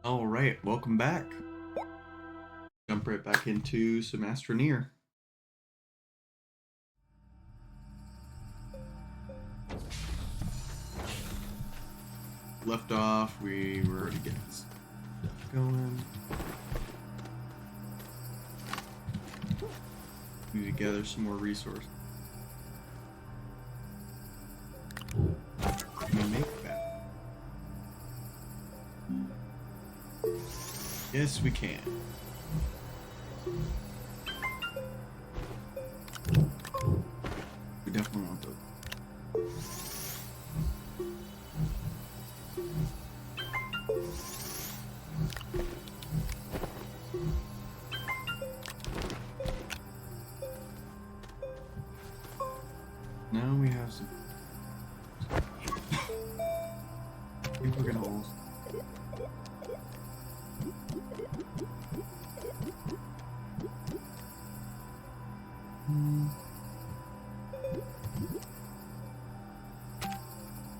Alright, welcome back. Jump right back into some Astroneer. Left off, we were already getting this stuff going. Need to gather some more resources. Can we make that? Yes, we can. We definitely want those. Now we have some. I think we're gonna also.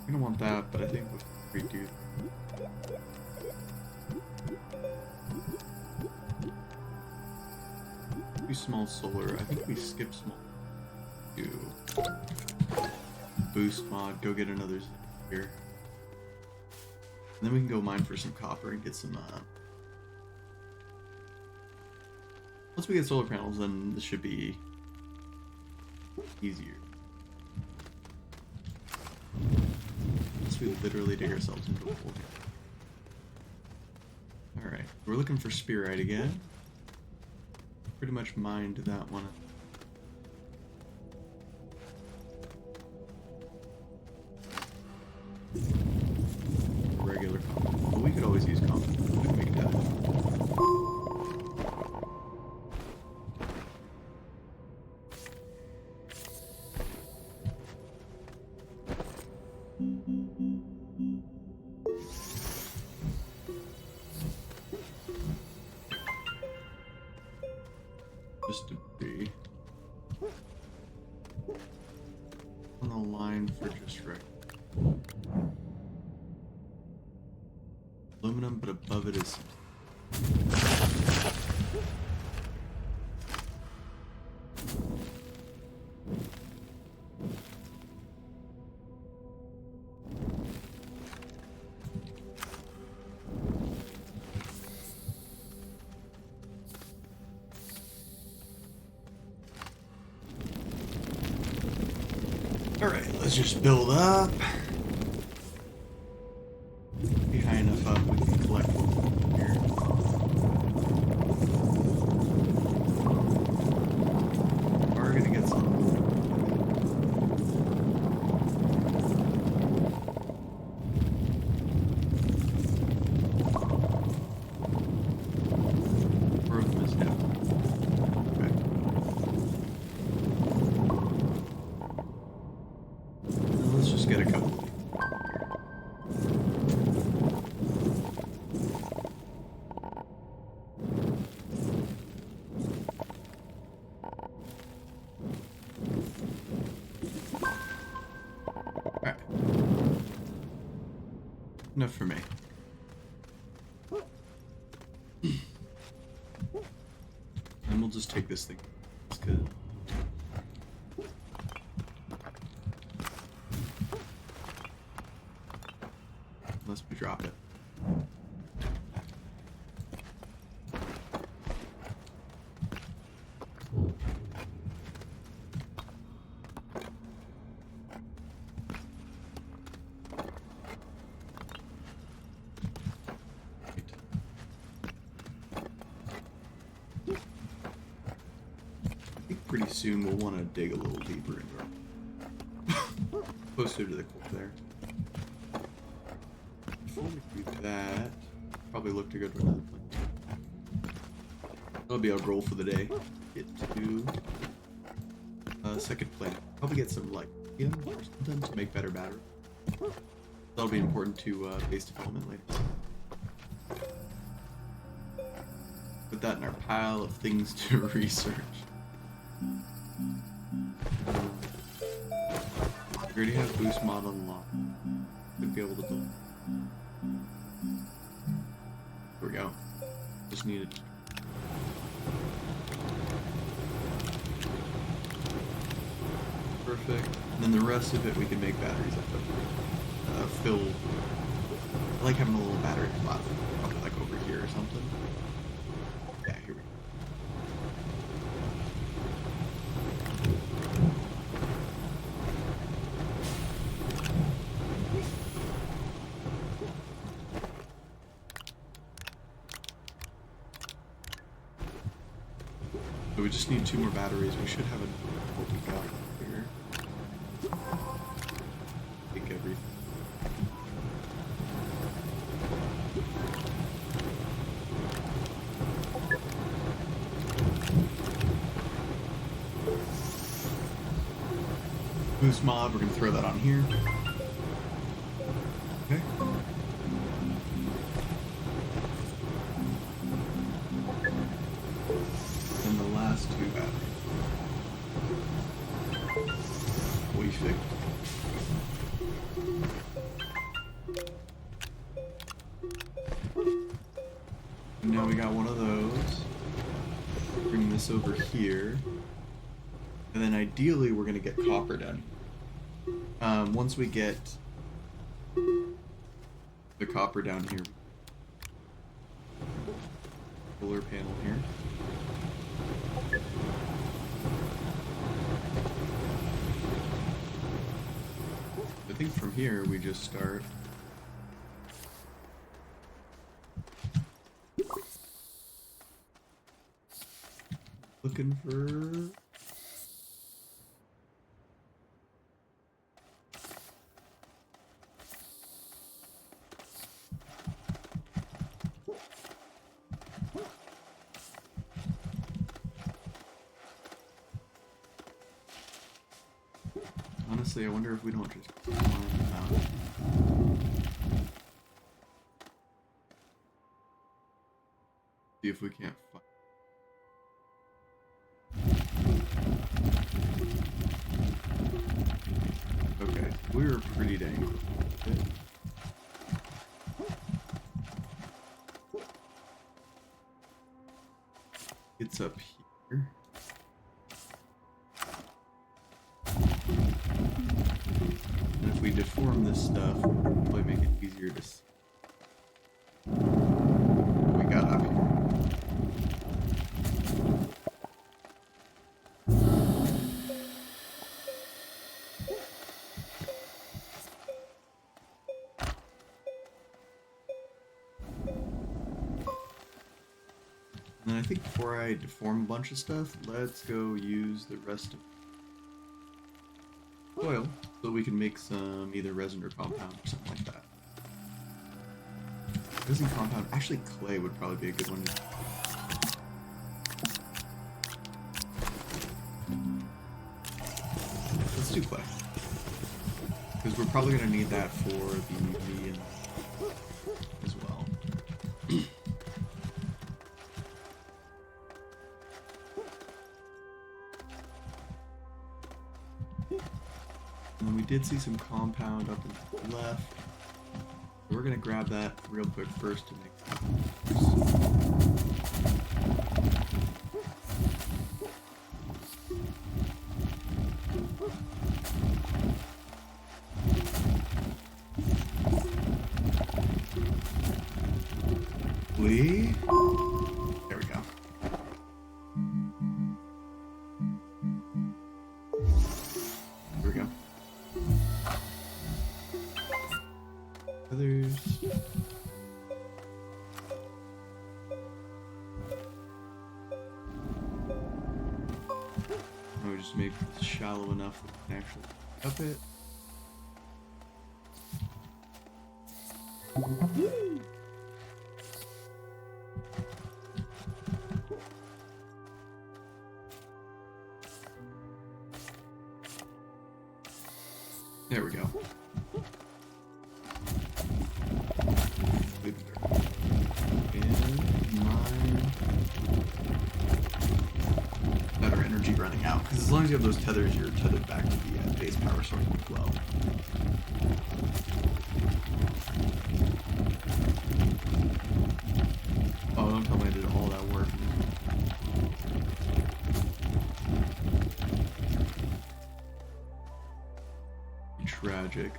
I don't want that, but I think we do. Do small solar. I think we skip small. Do boost mod. Go get another here. And then we can go mine for some copper and get some. Once we get solar panels, then this should be easier. Unless we literally dig ourselves into a hole here. Alright, we're looking for Spirite again. Pretty much mined that one. Regular copper. Well, we could always use copper. We can make that. Just to be on the line for just right. Aluminum, but above it is. Alright, let's just build up. Be high enough up, we can collect what we want here. We're gonna get some. Where of them is down. Okay. Let's just get a couple. Alright. Enough for me. And we'll just take this thing. It's good. Unless we drop it. I think pretty soon we'll want to dig a little deeper into our closer to the core there. Before we do that, probably look to go to another place. That'll be our goal for the day. Get to second planet. Probably get some like or something to make better batteries. That'll be important to base development later. Put that in our pile of things to research. We already have boost mod unlocked. Could be able to build. go. Just needed. Perfect. And then the rest of it we can make batteries out of. Fill. I like having a little battery slot, probably like over here or something. Yeah, here we go. So we just need 2 more batteries. We should have what we got here. Take everything. Boost mod, we're going to throw that on here. Okay. And the last 2 batteries. We fixed. And now we got one of those. Bring this over here. And then ideally we're going to get copper done. Once we get the copper down here, solar panel here. I think from here we just start looking for honestly, I wonder if we don't just climb out. See if we can't find. Okay, we were pretty dang close. It's up here. And if we deform this stuff, we'll probably make it easier to see. We got up here. And then I think before I deform a bunch of stuff, let's go use the rest of oil so we can make some either resin or compound or something like that. Resin compound, actually clay would probably be a good one. Let's do clay. Because we're probably going to need that for the UV and as well. And then we did see some compound up in the left. So we're gonna grab that real quick first to make Lee? There we go. There we go. Others. Now we just make this shallow enough that we can actually up it. There we go. Better energy running out, because as long as you have those tethers, you're tethered back to the base power source as well. logic.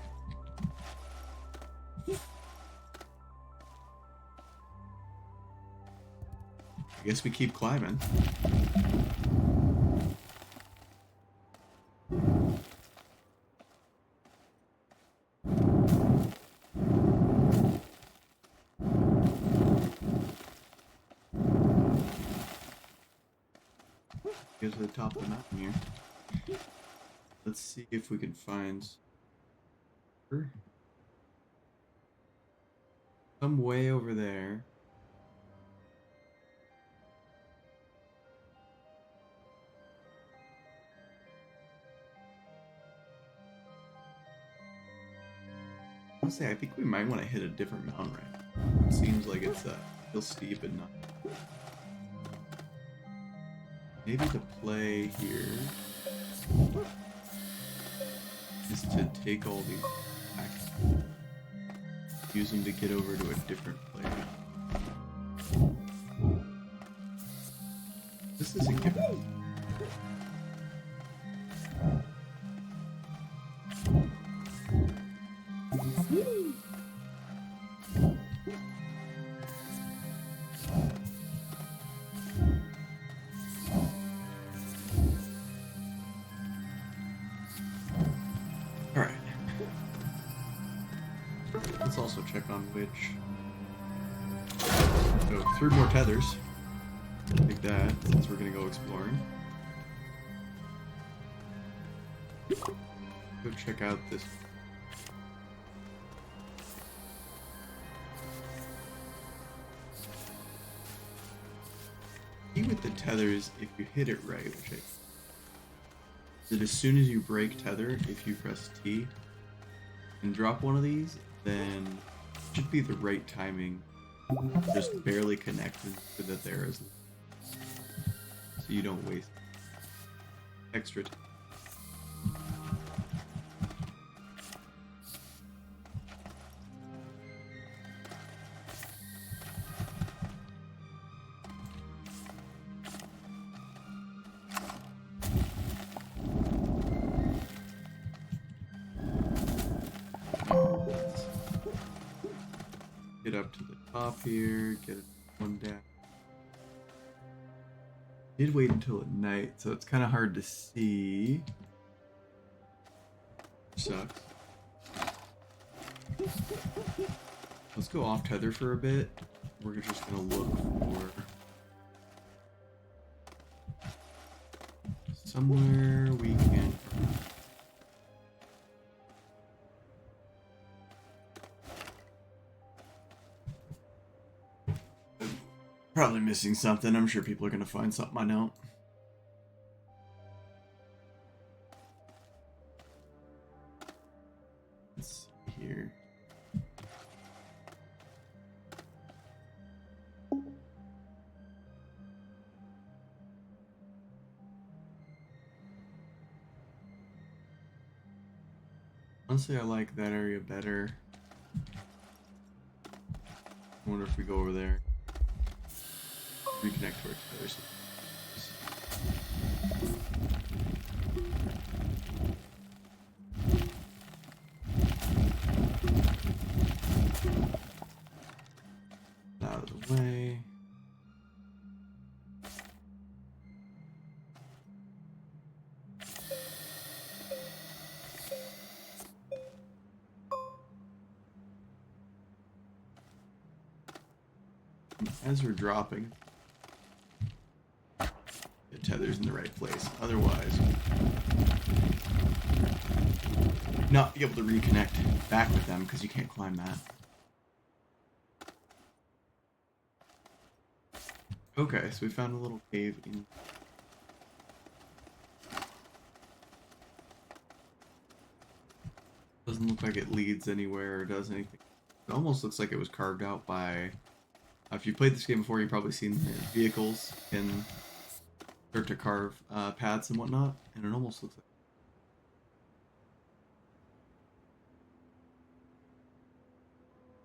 I guess we keep climbing. Get to the top of the mountain here. Let's see if we can find some way over there. Honestly, I think we might want to hit a different mountain right now. It seems like it's still steep and not. Maybe the play here is to take all these back, use them to get over to a different place. This isn't giving. Alright. Let's also check on which. Oh, 3 more tethers. Like that, since we're gonna go exploring. Go check out this. With the tethers, if you hit it right, which I that as soon as you break tether, if you press T and drop one of these, then it should be the right timing. Just barely connected so that there is, so you don't waste extra time. Get up to the top here, get one down. Did wait until at night, so it's kind of hard to see. Sucks. Let's go off tether for a bit. We're just gonna look for somewhere we can. Probably missing something. I'm sure people are gonna find something I don't. Let's see here. Honestly, I like that area better. I wonder if we go over there. Reconnect to our tethers. Out of the way. As we're dropping, the tether's in the right place. Otherwise, not be able to reconnect back with them because you can't climb that. Okay, so we found a little cave in. Doesn't look like it leads anywhere or does anything. It almost looks like it was carved out by. If you played this game before, you've probably seen the vehicles in start to carve paths and whatnot, and it almost looks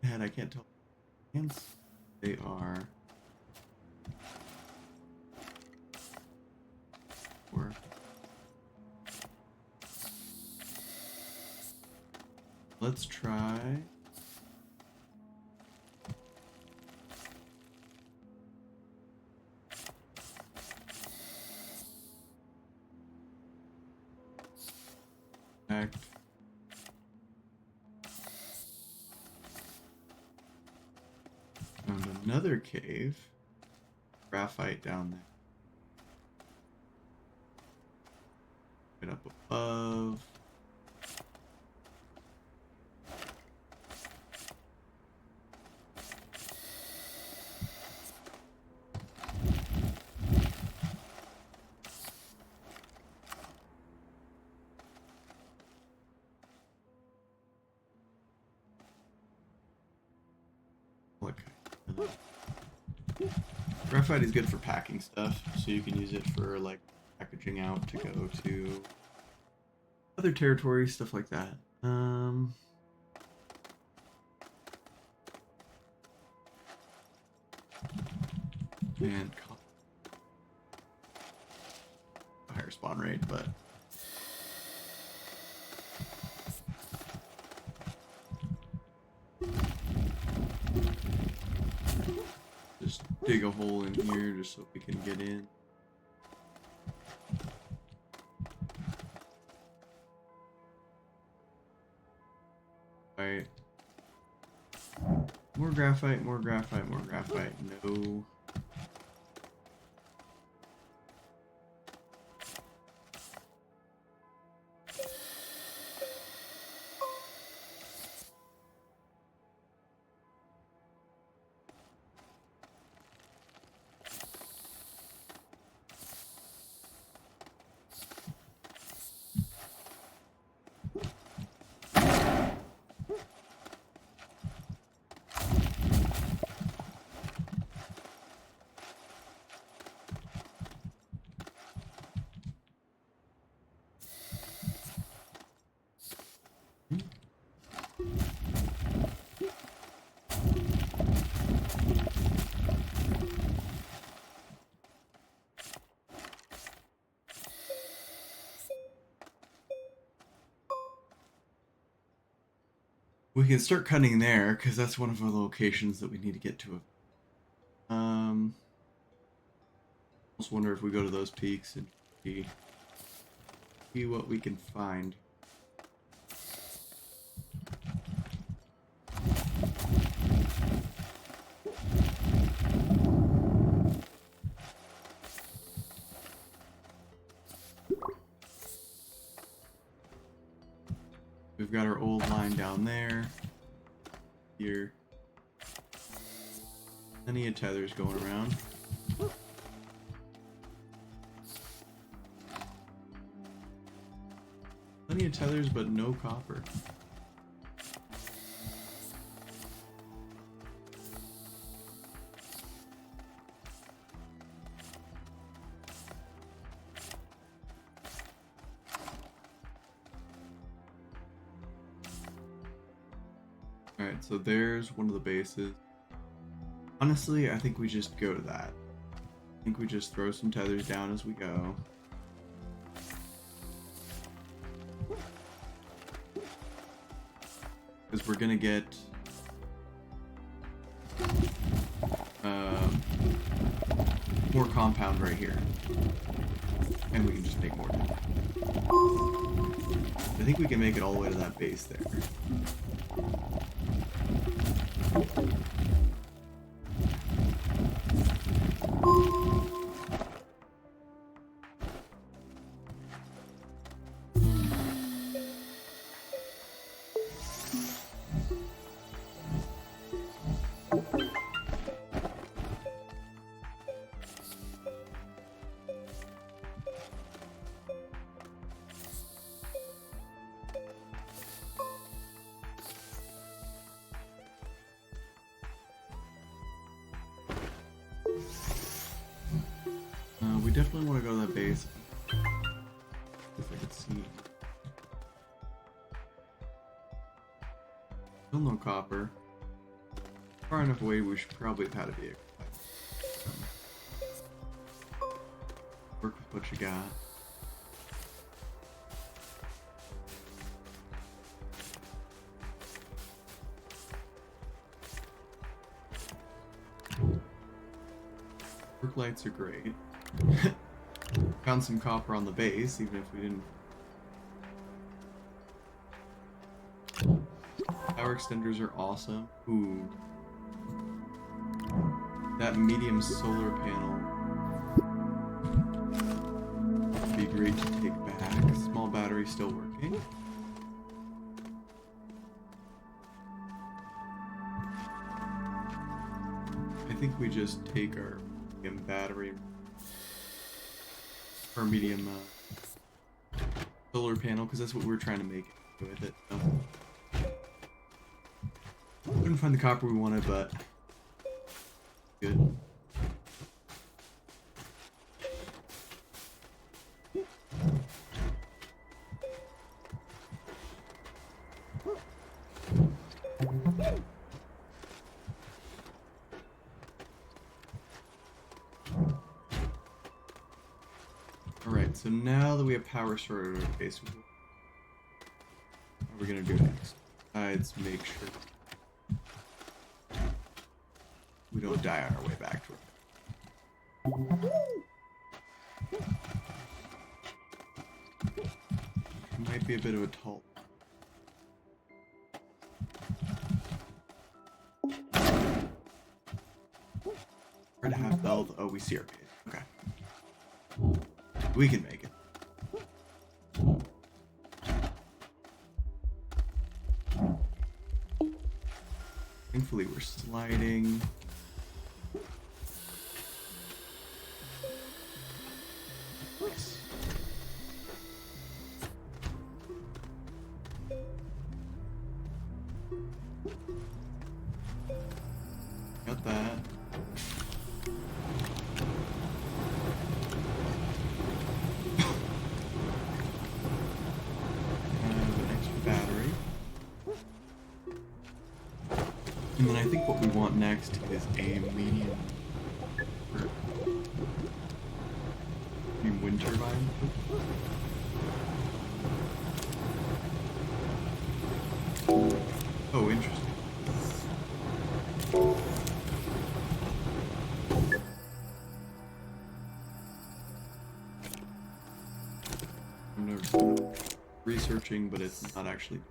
like. And I can't tell. They are. Or. Let's try. Back. Found another cave. Graphite down there. Get up above. Graphite is good for packing stuff, so you can use it for like packaging out to go to other territories, stuff like that. And higher spawn rate, but just dig a hole in here just so we can get in. Right. More graphite, more graphite, more graphite. No. We can start cutting there, because that's one of our locations that we need to get to. I just wonder if we go to those peaks and see what we can find. We've got our old line down there. Here. Plenty of tethers going around. Plenty of tethers, but no copper. Alright, so there's one of the bases. Honestly, I think we just go to that. I think we just throw some tethers down as we go. Because we're gonna get more compound right here. And we can just make more. I think we can make it all the way to that base there. We definitely want to go to that base. If I could see. Still no copper. Far enough away, we should probably have had a vehicle. Work with what you got. Work lights are great. Found some copper on the base, even if we didn't. Power extenders are awesome. Ooh. That medium solar panel would be great to take back. Small battery still working. I think we just take our medium battery, our medium solar panel, because that's what we're trying to make with it. So. Couldn't find the copper we wanted, but good. Alright, so now that we have power sorted at our base, what are we going to do next? Besides make sure we don't die on our way back to it. It might be a bit of a tall. We're at half health. Oh, we see our base. Okay. We can make it. Thankfully, we're sliding. Nice. Got that. And then I think what we want next is a medium wind turbine. Oh, interesting. I'm researching, but it's not actually.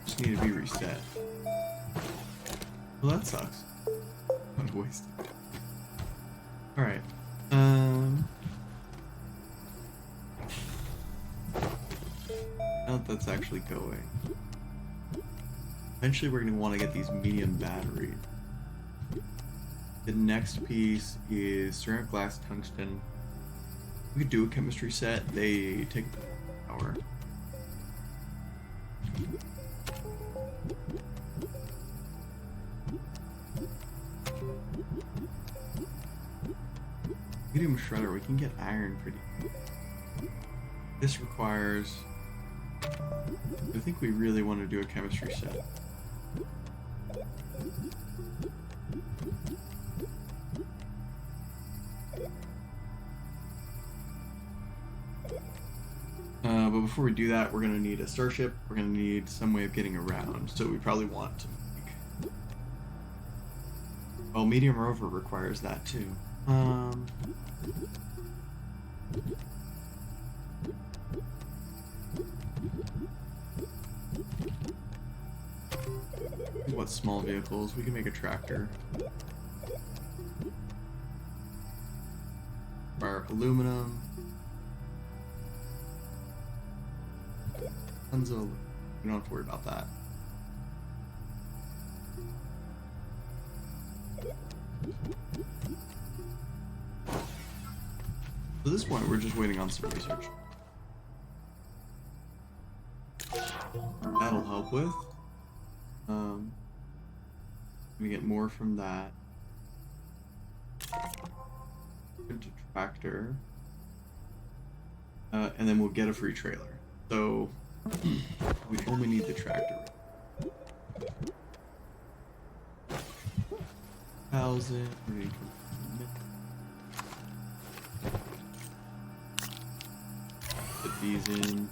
Just need to be reset. Well, that sucks. I'm wasted. Alright. Now that that's actually going. Eventually we're going to want to get these medium batteries. The next piece is ceramic glass tungsten. We could do a chemistry set. They take power. Medium shredder, we can get iron pretty. This requires. I think we really want to do a chemistry set. But before we do that, we're going to need a starship. We're going to need some way of getting around. So we probably want to make. Well, medium rover requires that too. What small vehicles? We can make a tractor. Our aluminum. Tons of. We don't have to worry about that. At this point, we're just waiting on some research. That'll help with. We get more from that. Into tractor. And then we'll get a free trailer. So we only need the tractor. 1,000. Put these in.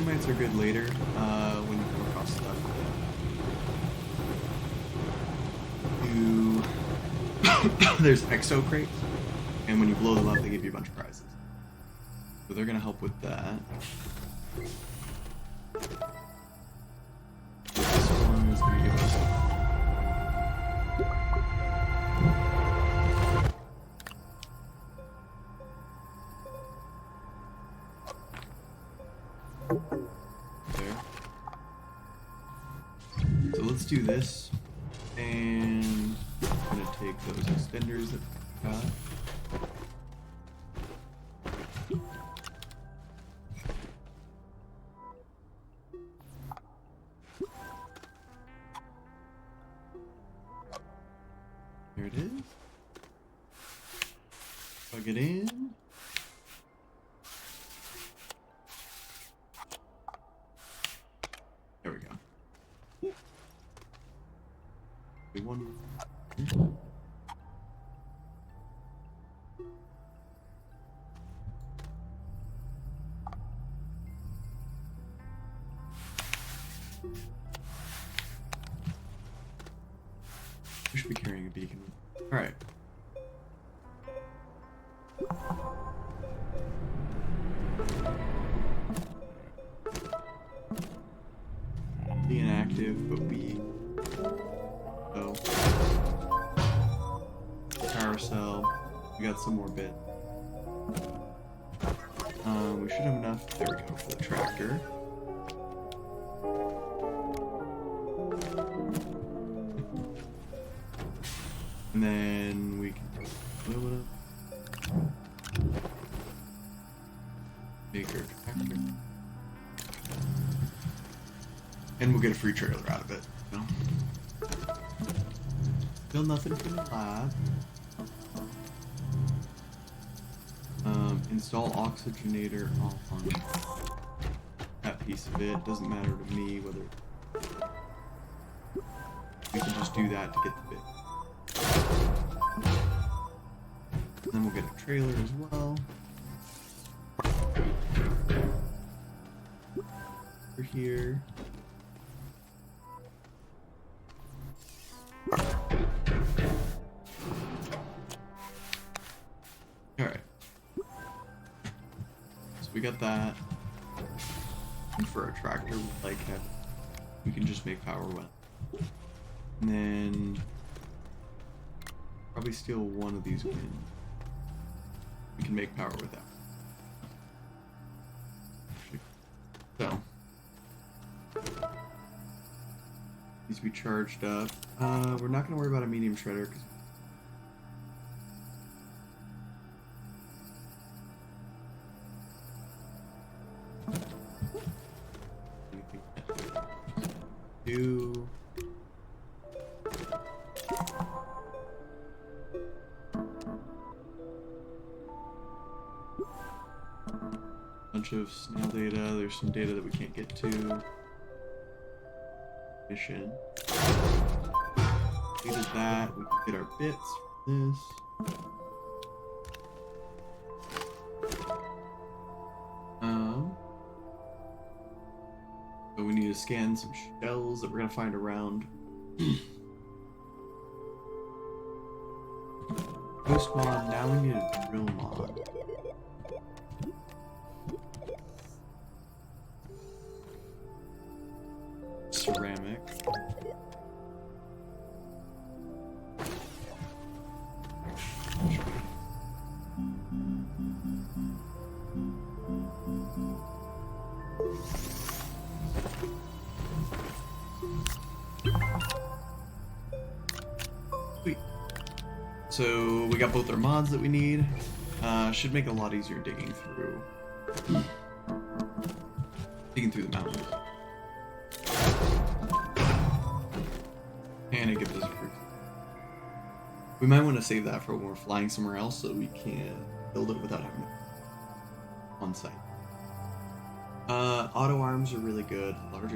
dynamites are good later when you come across stuff. There's exo crates, and when you blow them up, they give you a bunch of prizes. So they're gonna help with that. This one is gonna give us. There. So let's do this, and I'm gonna take those extenders that we got. There it is. Plug it in. There we go. Good one. We should be carrying a beacon. Alright. Be inactive, but we go. Power cell. We got some more bit. We should have enough. There we go for the tractor. And then we can blow it up. Make our tractor. And we'll get a free trailer out of it. No? Still nothing from the lab. Install oxygenator on that piece of it. Doesn't matter to me whether we can just do that to get the bit. Then we'll get a trailer as well. Over here. Alright. So we got that. And for our tractor, we can just make power well. And then probably steal one of these wins. We can make power with that. So needs to be charged up. We're not going to worry about a medium shredder because do bunch of snail data. There's some data that we can't get to. Mission. We did that. We can get our bits from this. So we need to scan some shells that we're gonna find around. Post mod. Now we need a drill mod. Ceramic. Sweet. So we got both our mods that we need. Should make it a lot easier digging through the mountains. And it gives us fruit. We might want to save that for when we're flying somewhere else so we can build it without having it on site. Auto arms are really good. Large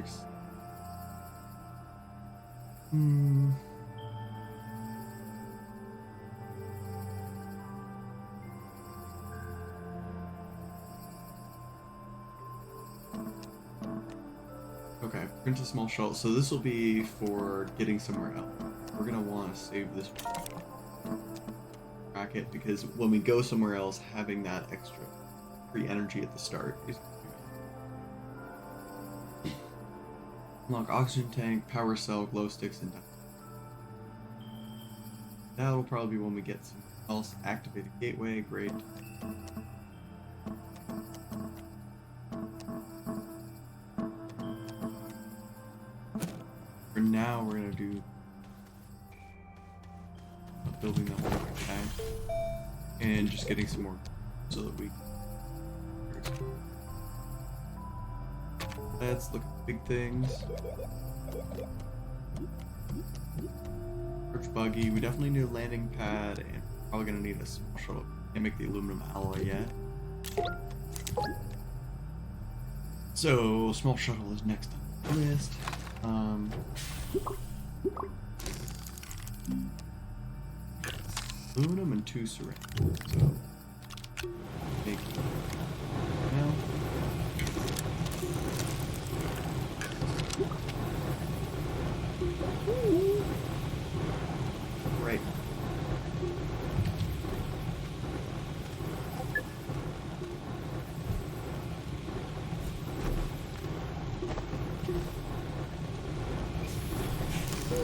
Print a small shuttle. So this will be for getting somewhere else. We're gonna want to save this bracket because when we go somewhere else, having that extra free energy at the start is. Unlock oxygen tank, power cell, glow sticks, and that'll probably be when we get some else. Activate a gateway. Great. For now, we're gonna do building the whole tank and just getting some more so that we. Let's look at big things. Search buggy. We definitely need a landing pad, and probably gonna need a small shuttle. Can't make the aluminum alloy yet. So small shuttle is next on the list. Aluminum and 2 ceramic. So make now. Right.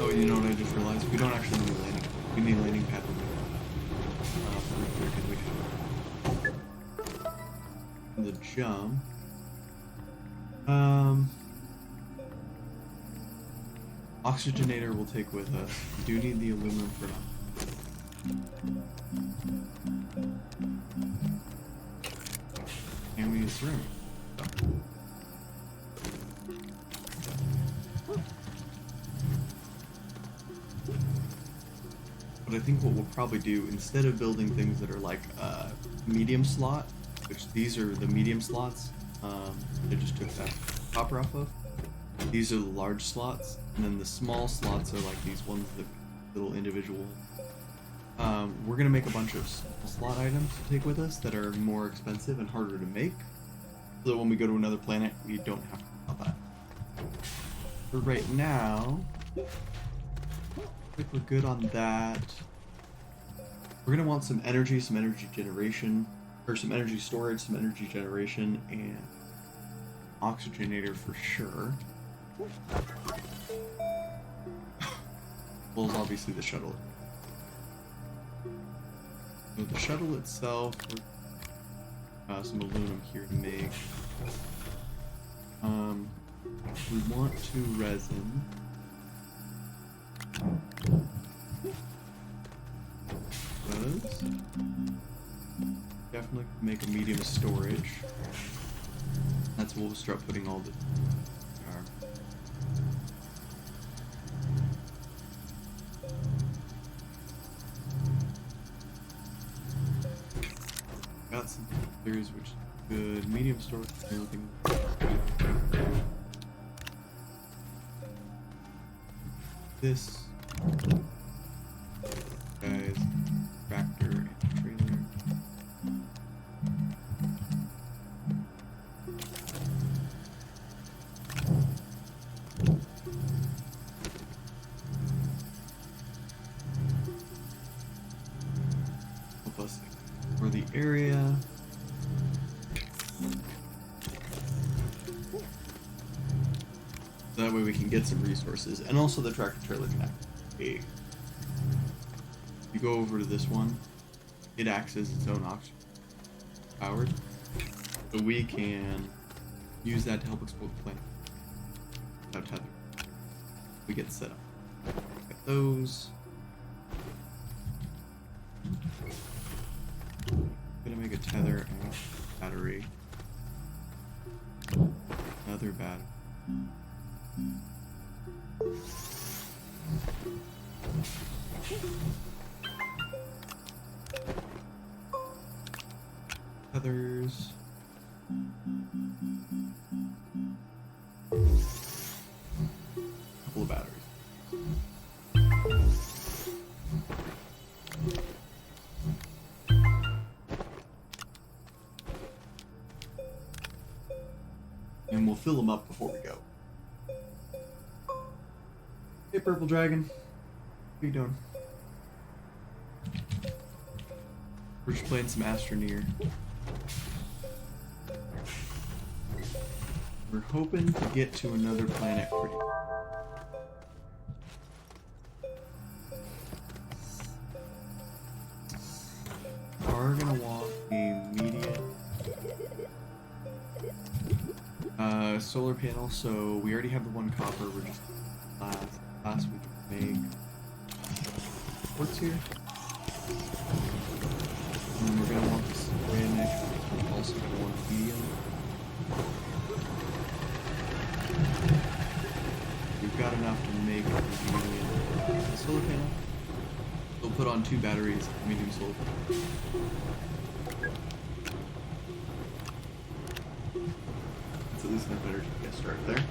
Oh, you know what I just realized? We don't actually need a landing. We need a landing pad because we have the jump. Oxygenator we'll take with us. We do need the aluminum for now. And we use room. But I think what we'll probably do, instead of building things that are like medium slot, which these are the medium slots, I just took that copper off of. These are the large slots, and then the small slots are like these ones, that little individual. We're gonna make a bunch of small slot items to take with us that are more expensive and harder to make, so that when we go to another planet, we don't have to worry about that. For right now, I think we're good on that. We're gonna want some energy generation, or some energy storage, some energy generation, and oxygenator for sure. Well, obviously the shuttle. So the shuttle itself, some aluminum here to make. We want to resin. Those. Definitely make a medium storage. That's where we'll start putting all the. Got some theories which is good. Medium storage. Everything. This. Guys. Tractor and trailer. Help us for the area. So that way we can get some resources, and also the tractor trailer can activate. You go over to this one, it acts as its own oxygen powered, so we can use that to help explore the planet without tether. We get set up. Get those. Gonna make a tether and a battery. Another battery. Others. Couple of batteries. And we'll fill them up before we go. Hey, Purple Dragon. What are you doing? We're just playing some Astroneer. We're hoping to get to another planet pretty. We're gonna walk a medium solar panel, so we already have the one copper. We're just last we can make quartz here. And we're gonna want this granite. We're also gonna want medium. We've got enough to make a solar panel. We'll put on 2 batteries, medium solar panel. That's at least enough energy to get started there.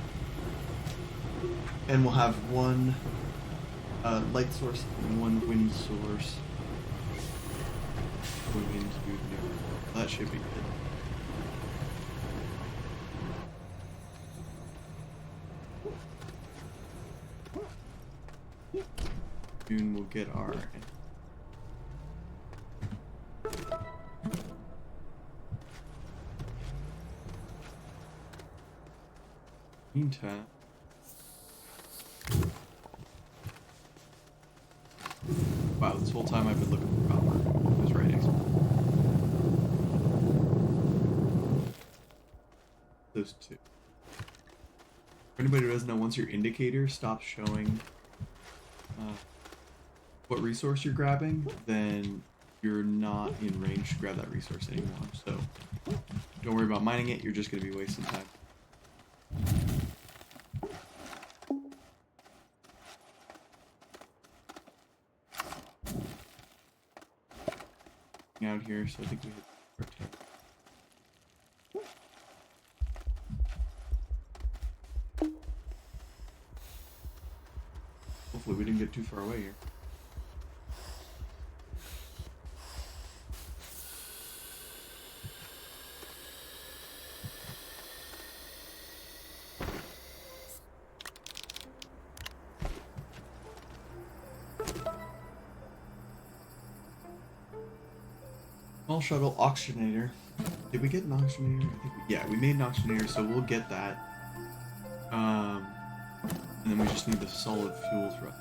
And we'll have 1 light source and 1 wind source going into the new. That should be good. Soon we'll get our meantime. Wow, this whole time I've been looking for copper. It was right next to me. Those 2. For anybody who doesn't know, once your indicator stops showing what resource you're grabbing, then you're not in range to grab that resource anymore. So don't worry about mining it, you're just going to be wasting time. Out here, so I think we hit our 10. Hopefully we didn't get too far away here. Small shuttle oxygenator. Did we get an oxygenator? I think yeah, we made an oxygenator, so we'll get that. And then we just need the solid fuels run.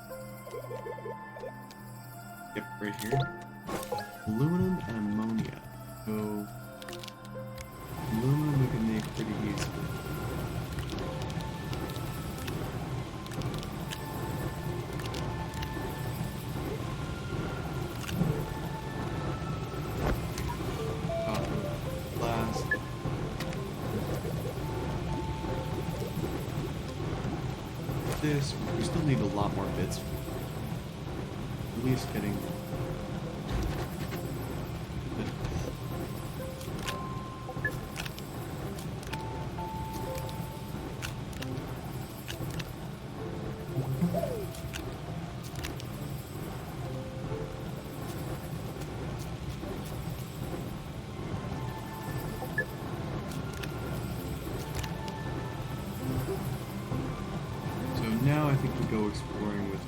Yep, right here. Aluminum and ammonia. So aluminum we can make pretty easily. This, we still need a lot more bits. At least getting now I think we go exploring with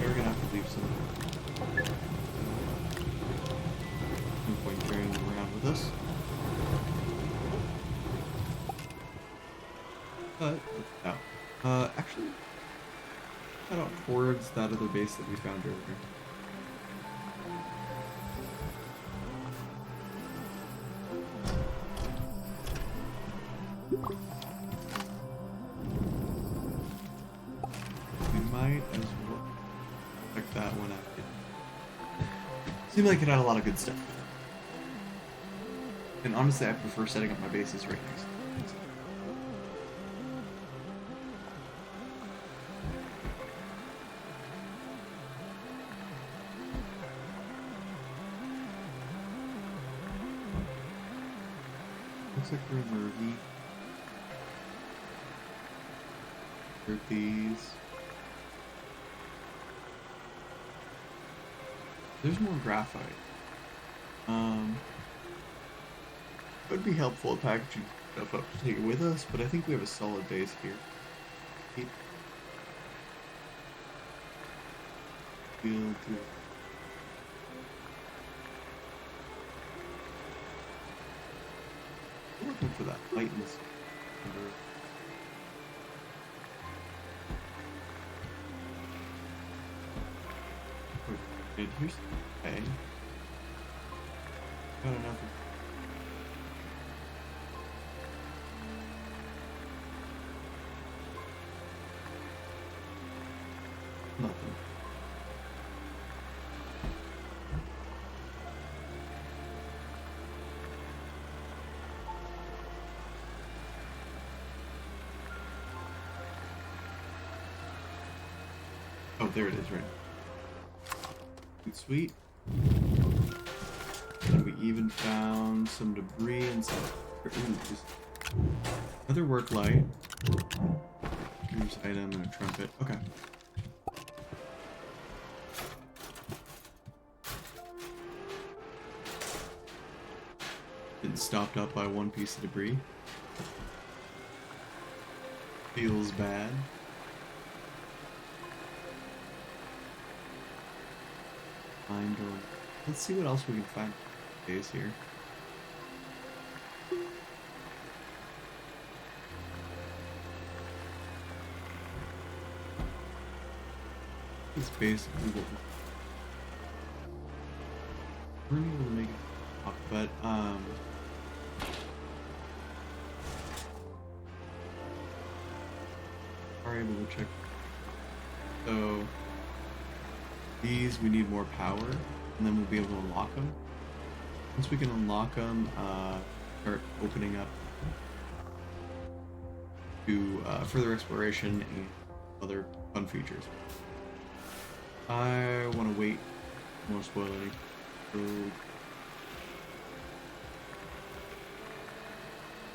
we're gonna have to leave some. No point carrying them around with us. But no. Actually cut out towards that other base that we found earlier. Seemed like it had a lot of good stuff. And honestly, I prefer setting up my bases right next to it. Looks like we're in the ravine. Group these. There's more graphite. Would be helpful at packaging stuff up to take it with us, but I think we have a solid base here. Keep build through. I'm looking for that lightness. Here's okay. Got enough. Nothing. Oh, there it is, right. Sweet. And we even found some debris and some. Ooh, just another work light. Here's item and a trumpet. Okay. Getting stopped up by one piece of debris. Feels bad. Let's see what else we can find days here. It's basically what we're able to make it up, but are able to check. So these we need more power, and then we'll be able to unlock them. Once we can unlock them, start opening up to further exploration and other fun features. I want to wait. I want to spoil any.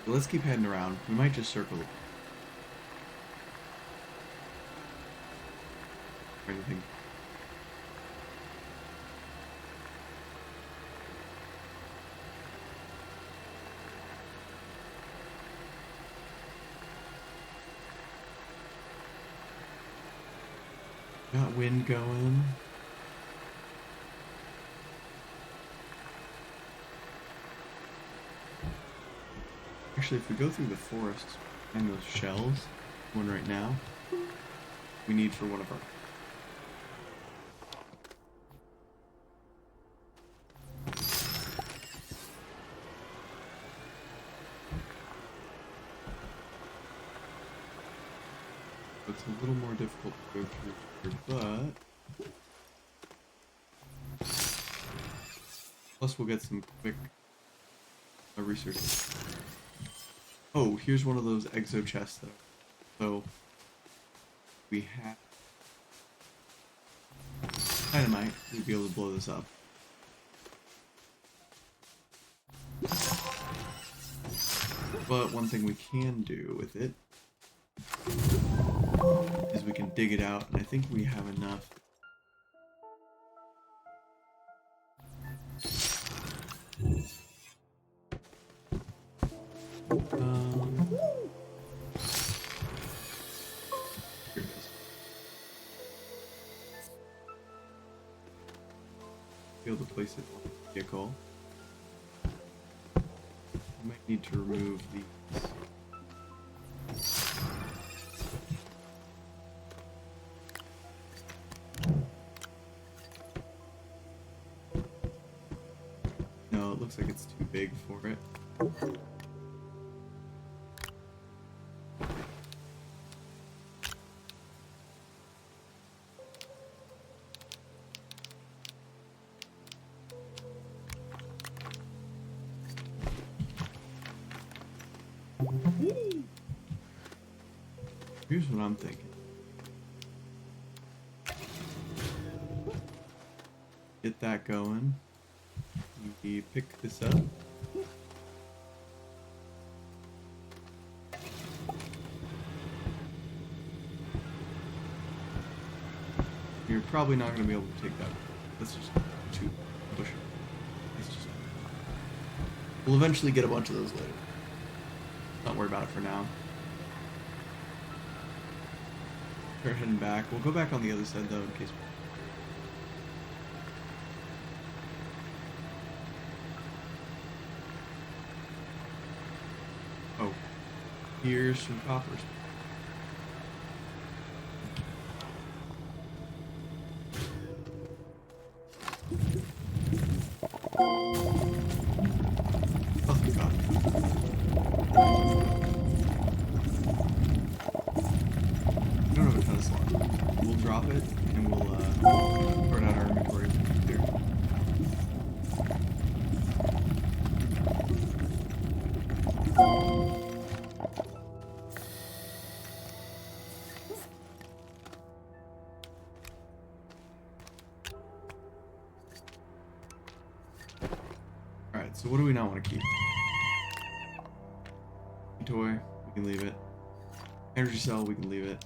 So let's keep heading around. We might just circle it. Or anything. Got wind going. Actually, if we go through the forest and those shells, one right now, we need for one of our. It's a little more difficult to go through here, but plus we'll get some quick research. Oh, here's one of those exo chests though. So we have dynamite. We'd be able to blow this up. But one thing we can do with it is we can dig it out, and I think we have enough. Here it is. Be able to place it on the vehicle. We might need to remove these. No, it looks like it's too big for it. Here's what I'm thinking. Get that going. We pick this up. You're probably not going to be able to take that. Let's just push it. Let's just. We'll eventually get a bunch of those later. Not worry about it for now. Start heading back. We'll go back on the other side though in case. Oh, here's some coppers. Oh, thank God. We don't have a ton of slots. We'll drop it and we'll sort out our inventory here. Alright, so what do we not want to keep? Toy, we can leave it. Energy cell, we can leave it.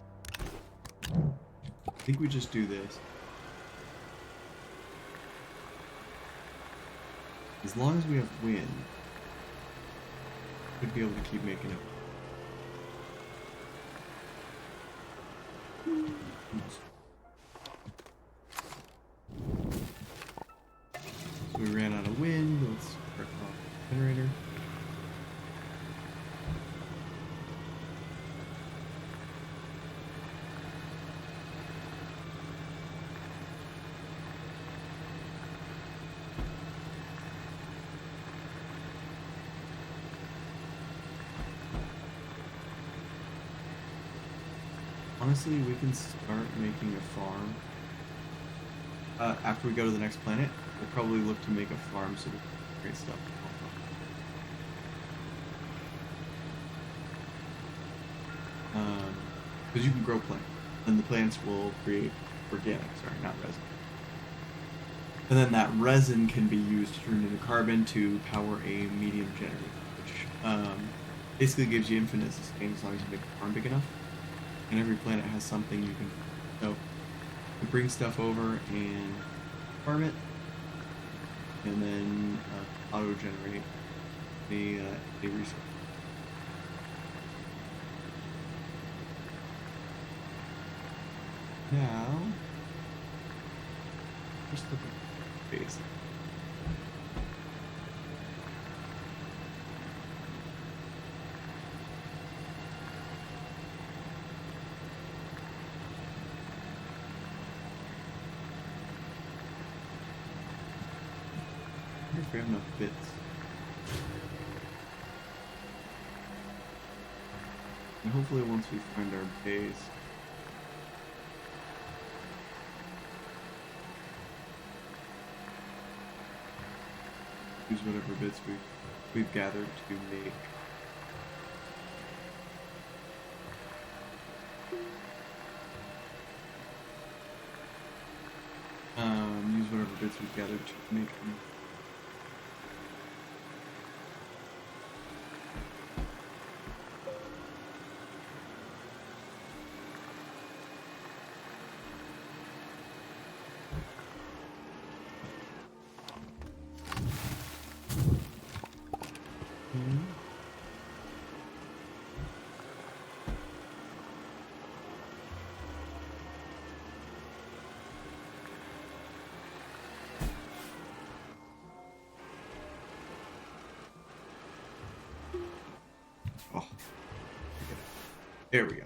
I think we just do this. As long as we have wind, we'd be able to keep making it. So we ran out of wind. Let's start off the generator. Honestly, we can start making a farm. After we go to the next planet, we'll probably look to make a farm so we can create stuff. Because you can grow plants, and the plants will create organic, not resin. And then that resin can be used to turn into carbon to power a medium generator, which basically gives you infinite sustain as long as you make the farm big enough. And every planet has something you can. So you bring stuff over and farm it, and then auto generate a resource. Now, just look at the base. If we have enough bits. And hopefully once we find our base, use whatever bits we've gathered to make use whatever bits we've gathered to make them. Oh, there we go.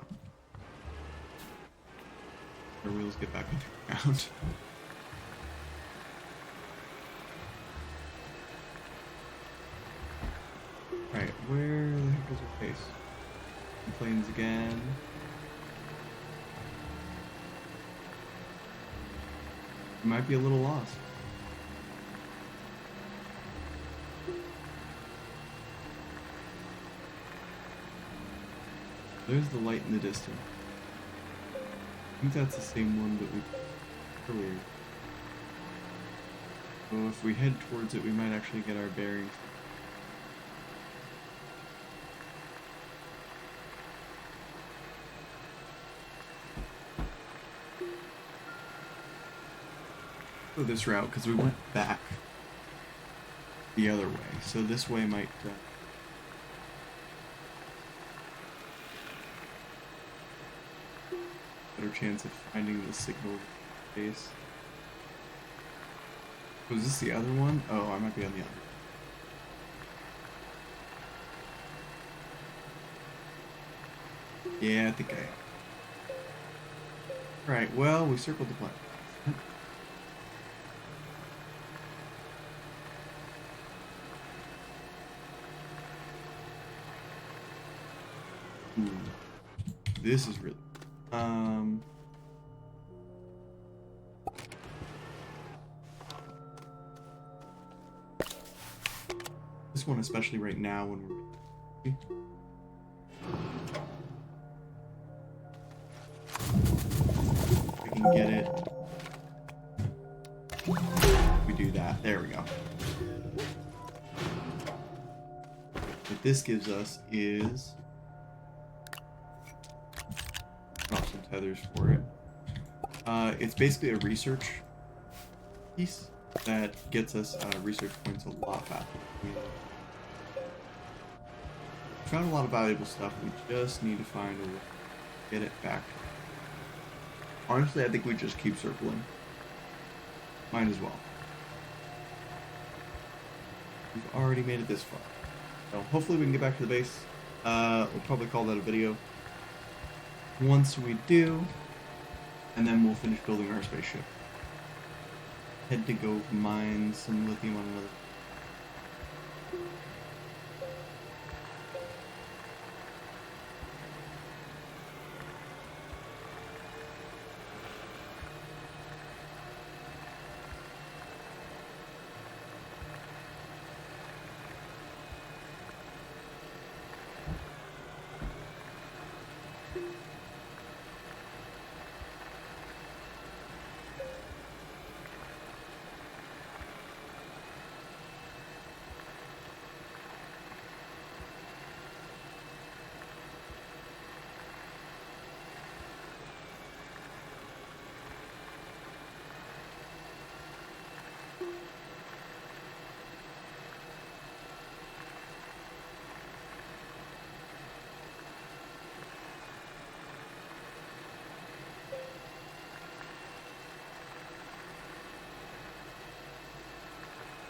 Our wheels get back on the ground. Alright, where the heck is our base? Planes again. We might be a little lost. There's the light in the distance. I think that's the same one that we earlier. So if we head towards it, we might actually get our bearings. Go this route because we went back the other way. So this way might better chance of finding the signal base. Was this the other one? Oh, I might be on the other. Yeah, I think I am. Right, well, we circled the planet. Ooh. This is really... This one, especially right now when we're... I can get it. We do that. There we go. What this gives us is... Drop some tethers for it. It's basically a research piece that gets us research points a lot faster. We found a lot of valuable stuff. We just need to find a way to get it back. Honestly, I think we just keep circling. Might as well. We've already made it this far. So hopefully we can get back to the base. We'll probably call that a video. Once we do, and then we'll finish building our spaceship. Head to go mine some lithium on another.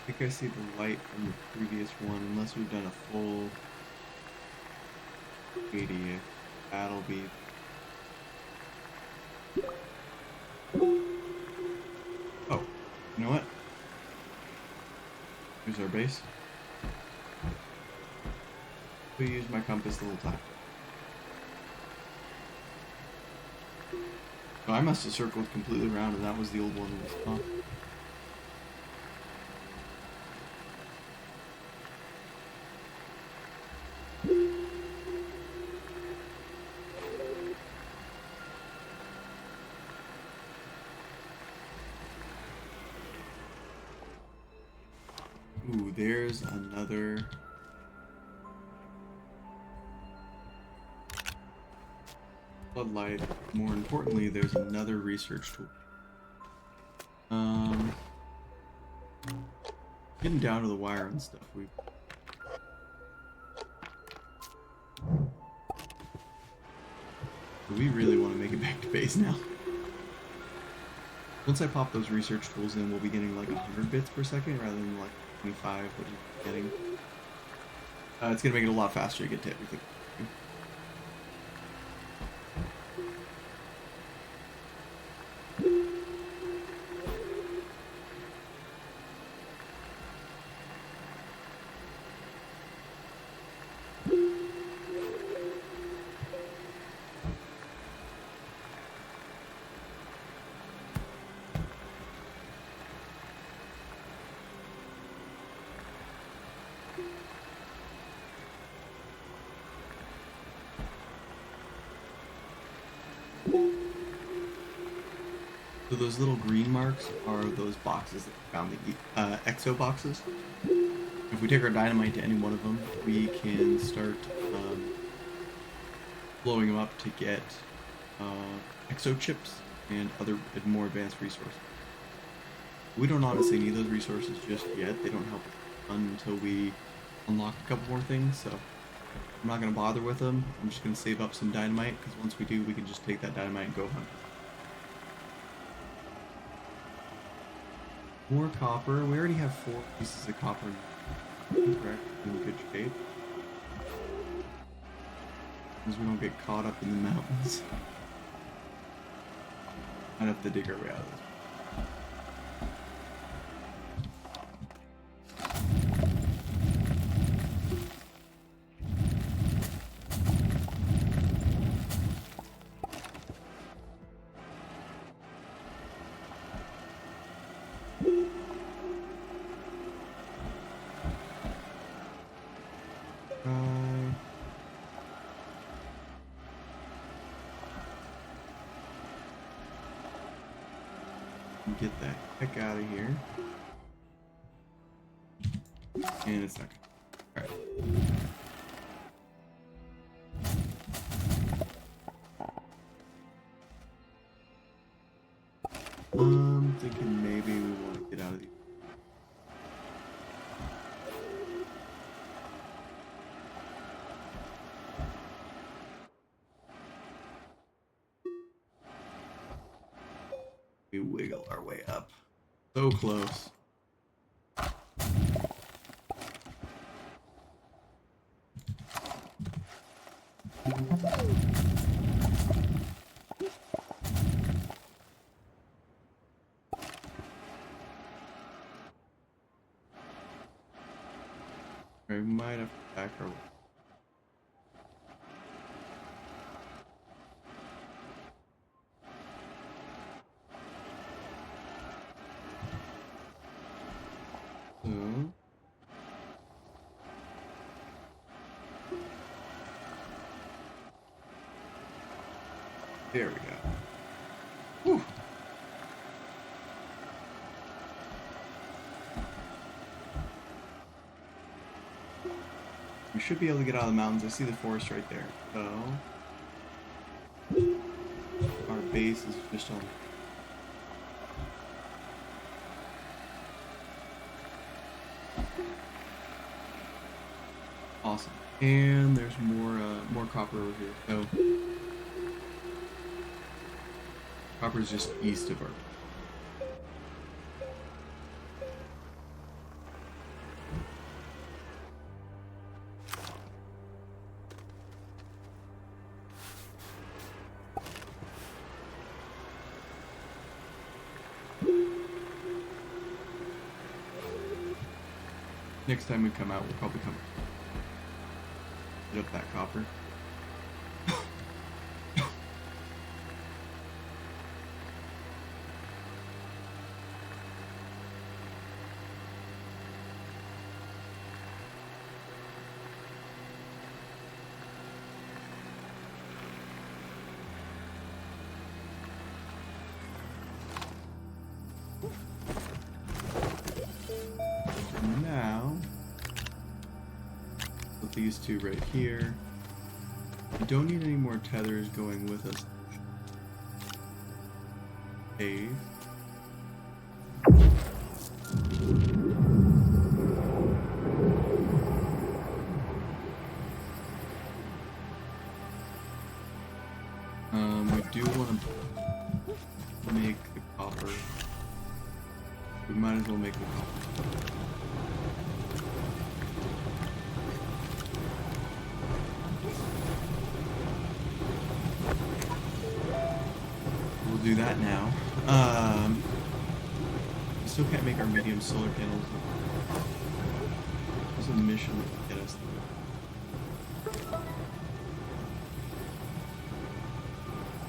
I think I see the light from the previous one, unless we've done a full 80. That'll be... Oh, you know what? Here's our base. We use my compass the whole time. Oh, I must have circled completely around, and that was the old one that was off. Ooh, there's another... floodlight. More importantly, there's another research tool. Getting down to the wire and stuff, we really want to make it back to base now. Once I pop those research tools in, we'll be getting like 100 bits per second rather than like 25, what you're getting. It's going to make it a lot faster to get to everything. So those little green marks are those boxes that we found, the exo boxes. If we take our dynamite to any one of them, we can start blowing them up to get exo chips and other more advanced resources. We don't honestly need those resources just yet. They don't help us until we unlock a couple more things, so I'm not gonna bother with them. I'm just gonna save up some dynamite, because once we do, we can just take that dynamite and go hunt. More copper. We already have 4 pieces of copper. Correct. In good shape. Because we don't get caught up in the mountains. I'd have to dig our way out of this. Get the heck out of here. And it's not good. Alright. Thinking maybe we want to get out of these. We wiggle our way up. So close. We might have to back our way. There we go. Whew. We should be able to get out of the mountains. I see the forest right there. So our base is just on. Awesome. And there's more copper over here. So copper is just east of our. Next time we come out, we'll probably come get up that copper. Now, put these two right here. We don't need any more tethers going with us. Cave. We do want to make the copper. We might as well make the copper. We'll do that now. We still can't make our medium solar panels. There's a mission that will get us there.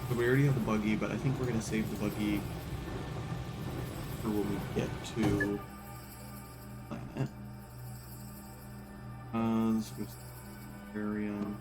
So we already have the buggy, but I think we're gonna save the buggy for when we get to planet. Let's go to Aquarium.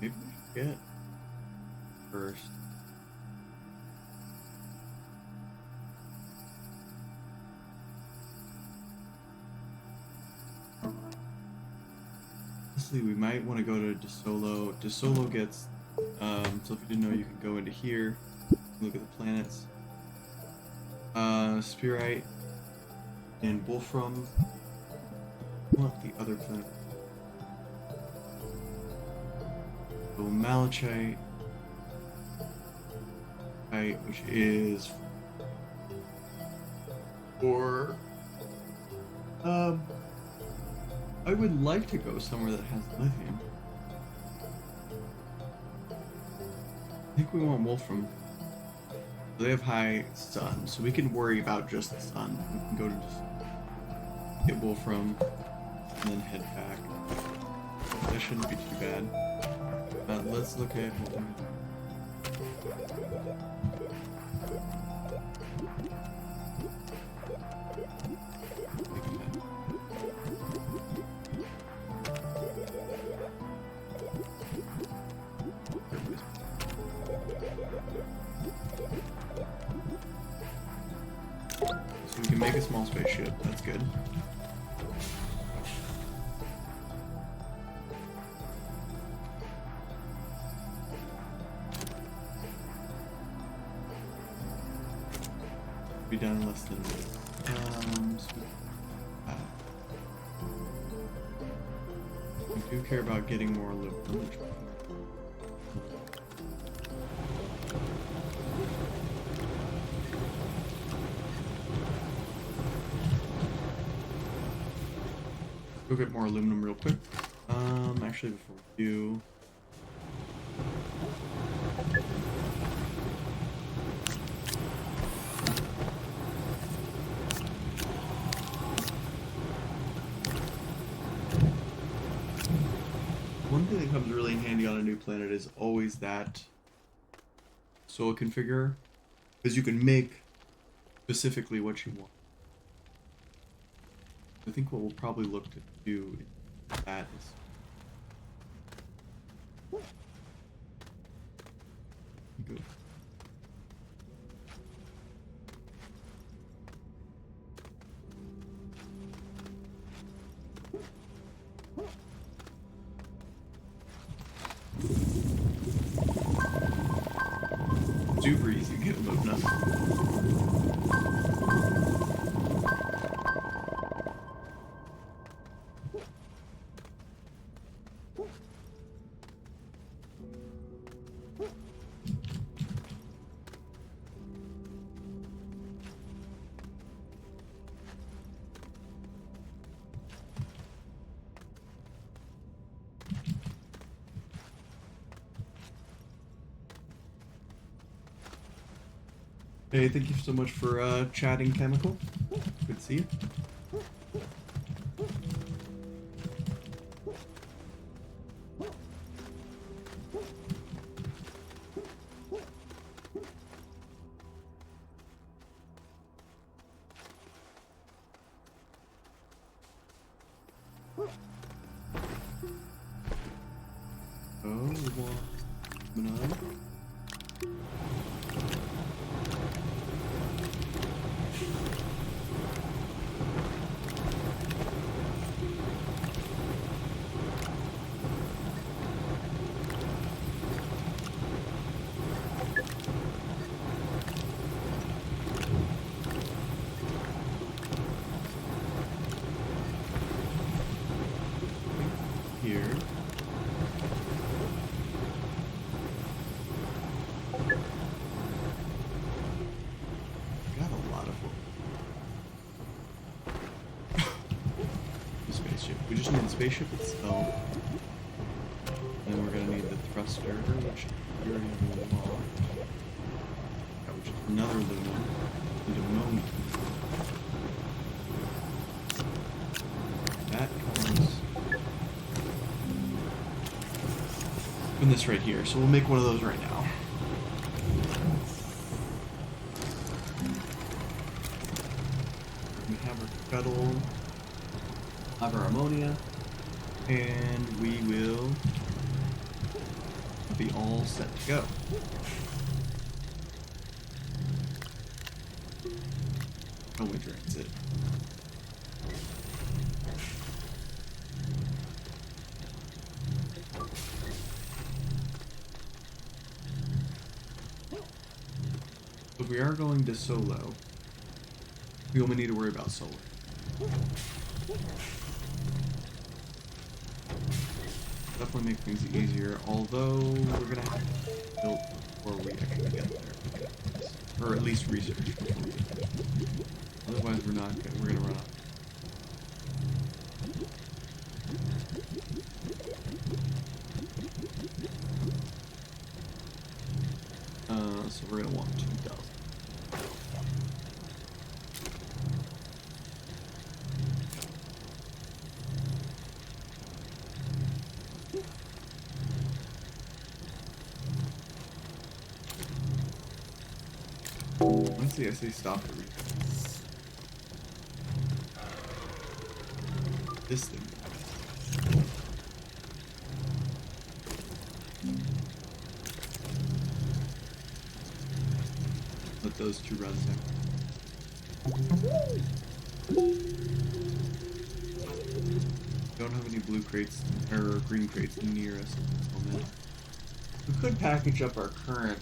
Maybe we should get first. honestly, we might want to go to DeSolo. DeSolo gets, so if you didn't know, you can go into here, look at the planets. Spirite and Wolfram. I want the other planet. So Malachite, which is for, I would like to go somewhere that has lithium. I think we want Wolfram. They have high sun, so we can worry about just the sun. We can go to just get Wolfram and then head back. That shouldn't be too bad. Let's look at so we can make a small spaceship. That's good. Be done in less than so we do care about getting more aluminum. Go get more aluminum real quick. Actually, before we do. One thing that comes really handy on a new planet is always that soil configure, because you can make specifically what you want. I think what we'll probably look to do is that is good. Super easy to get aluminum. Hey, thank you so much for chatting, Chemical. Good to see you. Oh, banana. Here. Got a lot of work. The spaceship. We just need the spaceship itself. And then we're gonna need the thruster, which we already have a lot. Which is another lumen. Need a moment. That comes in this right here, so we'll make one of those right now. We have our scuttle, have our ammonia, and we will be all set to go. Oh, winter exit. if we are going to solo, we only need to worry about solar. Definitely make things easier, although we're gonna have to build before we actually get there. Or at least research before we get there. Otherwise we're gonna run out. So we're gonna want 2,000. Honestly, I say stop the research. This thing. Let those two run there. Don't have any blue crates or green crates near us at this moment. We could package up our current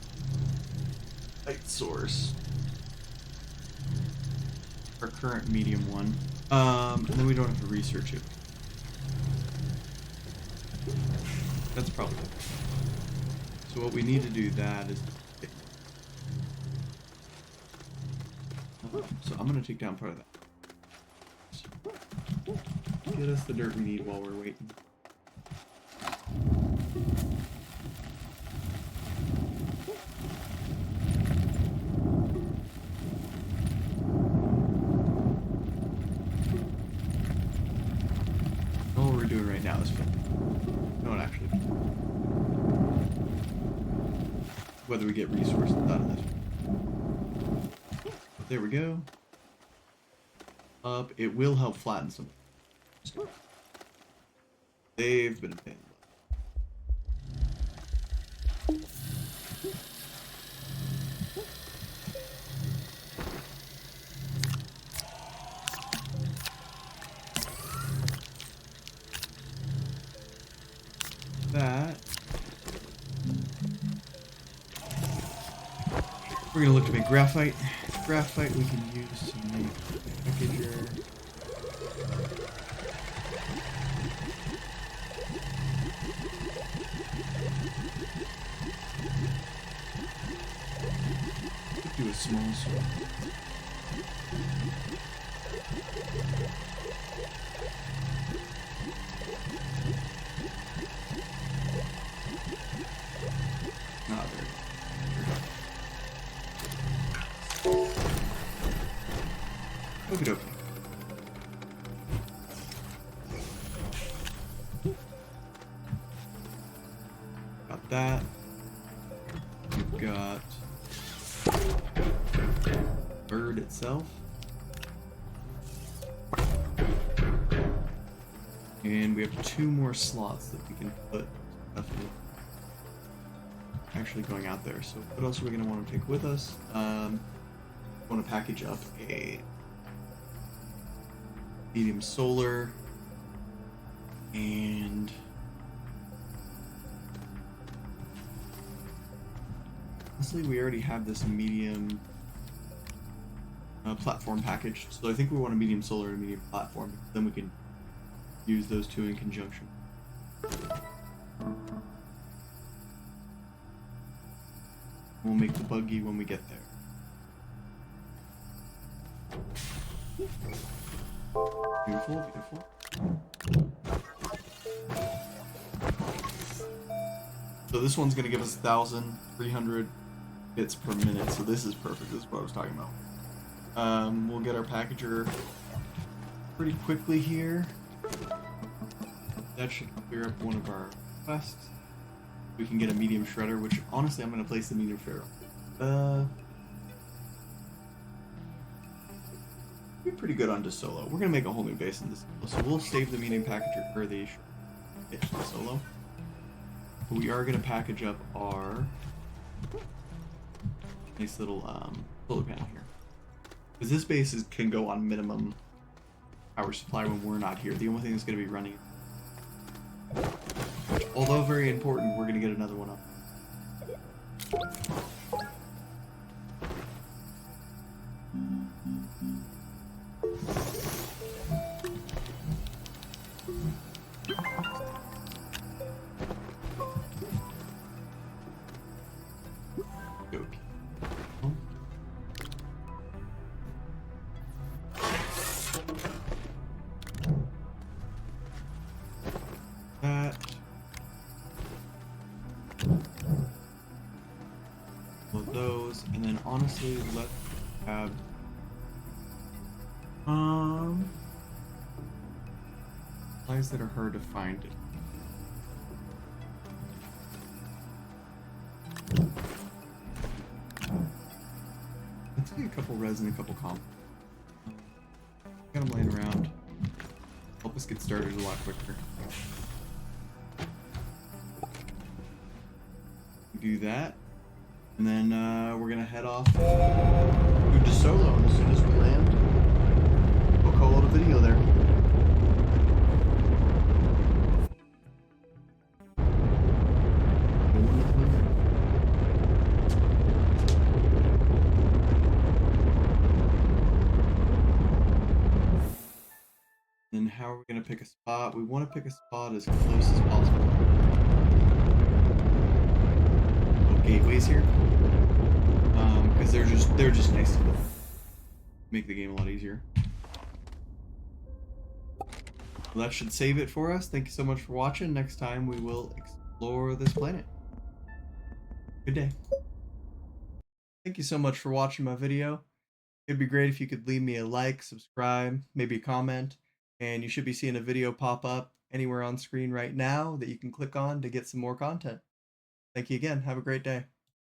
light source. Our current medium one. And then we don't have to research it. That's probably it. So what we need to do that is... So I'm gonna take down part of that. Get us the dirt we need while we're waiting. All we're doing right now is fun. No, not actually. Whether we get resources out of this. There we go. Up. It will help flatten some. They've been a pain. That. We're gonna look to make graphite. Graphite we can use to make a packager. Do a small sword. Ah, there we go. Okie dokie. Got that. We've got bird itself. And we have 2 more slots that we can put stuff in. Actually going out there. So what else are we going to want to take with us? Want to package up a medium solar and honestly we already have this medium platform package, so I think we want a medium solar and a medium platform, then we can use those two in conjunction. We'll make the buggy when we get there. Beautiful, beautiful. So this one's gonna give us 1,300 bits per minute, so this is perfect. This is what I was talking about. We'll get our packager pretty quickly here. That should clear up one of our quests. We can get a medium shredder, which honestly I'm gonna place the medium shredder. Be pretty good on just solo. We're gonna make a whole new base in this, so we'll save the medium packager for the solo. But we are gonna package up our nice little solar panel here, because this base can go on minimum power supply when we're not here. The only thing that's gonna be running, which, although very important, we're gonna get another one up. that. Of those, and then honestly, let's have supplies that are hard to find. Let's get a couple resin, a couple comp. Got them laying around. Help us get started a lot quicker. Do that, and then we're gonna head off to DeSolo, and as soon as we land, we'll call it a video there. Then how are we gonna pick a spot? We want to pick a spot as close as possible. Gateways here, because they're just nice to make the game a lot easier. Well, that should save it for us. Thank you so much for watching. Next time we will explore this planet. Good day. Thank you so much for watching my video. It'd be great if you could leave me a like, subscribe, maybe a comment, and you should be seeing a video pop up anywhere on screen right now that you can click on to get some more content. Thank you again. Have a great day.